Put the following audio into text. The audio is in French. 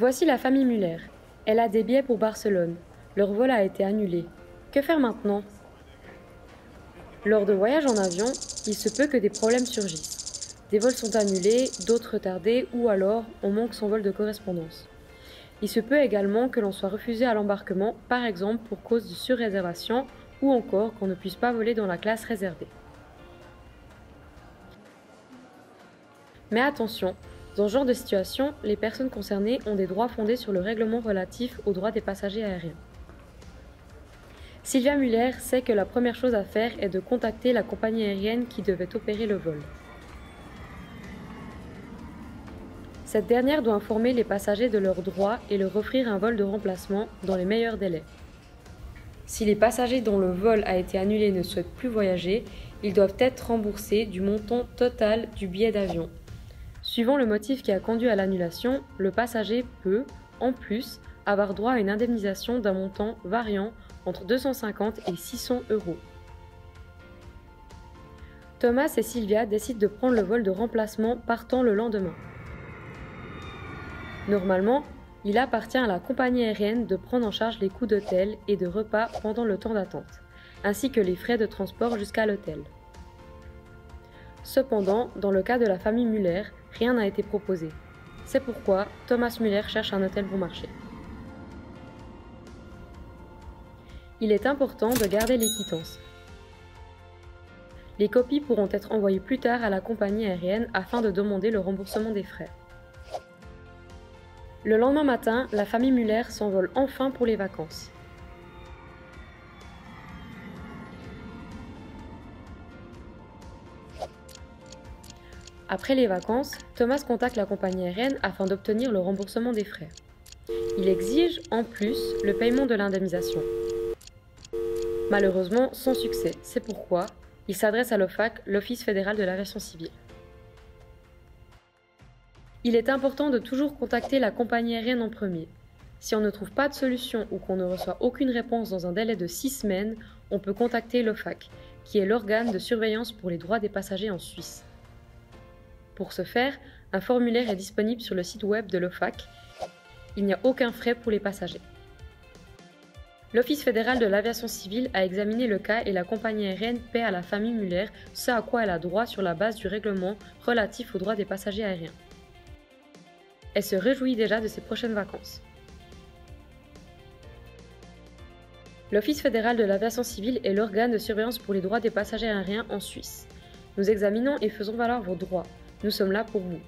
Voici la famille Muller. Elle a des billets pour Barcelone. Leur vol a été annulé. Que faire maintenant? Lors de voyages en avion, il se peut que des problèmes surgissent. Des vols sont annulés, d'autres retardés ou alors on manque son vol de correspondance. Il se peut également que l'on soit refusé à l'embarquement, par exemple pour cause de surréservation ou encore qu'on ne puisse pas voler dans la classe réservée. Mais attention, dans ce genre de situation, les personnes concernées ont des droits fondés sur le règlement relatif aux droits des passagers aériens. Sylvia Muller sait que la première chose à faire est de contacter la compagnie aérienne qui devait opérer le vol. Cette dernière doit informer les passagers de leurs droits et leur offrir un vol de remplacement dans les meilleurs délais. Si les passagers dont le vol a été annulé ne souhaitent plus voyager, ils doivent être remboursés du montant total du billet d'avion. Suivant le motif qui a conduit à l'annulation, le passager peut, en plus, avoir droit à une indemnisation d'un montant variant entre 250 et 600 €. Thomas et Sylvia décident de prendre le vol de remplacement partant le lendemain. Normalement, il appartient à la compagnie aérienne de prendre en charge les coûts d'hôtel et de repas pendant le temps d'attente, ainsi que les frais de transport jusqu'à l'hôtel. Cependant, dans le cas de la famille Muller, rien n'a été proposé. C'est pourquoi Thomas Muller cherche un hôtel bon marché. Il est important de garder les quittances. Les copies pourront être envoyées plus tard à la compagnie aérienne afin de demander le remboursement des frais. Le lendemain matin, la famille Muller s'envole enfin pour les vacances. Après les vacances, Thomas contacte la compagnie aérienne afin d'obtenir le remboursement des frais. Il exige, en plus, le paiement de l'indemnisation. Malheureusement, sans succès, c'est pourquoi il s'adresse à l'OFAC, l'Office fédéral de l'aviation civile. Il est important de toujours contacter la compagnie aérienne en premier. Si on ne trouve pas de solution ou qu'on ne reçoit aucune réponse dans un délai de 6 semaines, on peut contacter l'OFAC, qui est l'organe de surveillance pour les droits des passagers en Suisse. Pour ce faire, un formulaire est disponible sur le site web de l'OFAC. Il n'y a aucun frais pour les passagers. L'Office fédéral de l'aviation civile a examiné le cas et la compagnie aérienne paie à la famille Muller ce à quoi elle a droit sur la base du règlement relatif aux droits des passagers aériens. Elle se réjouit déjà de ses prochaines vacances. L'Office fédéral de l'aviation civile est l'organe de surveillance pour les droits des passagers aériens en Suisse. Nous examinons et faisons valoir vos droits. Nous sommes là pour vous.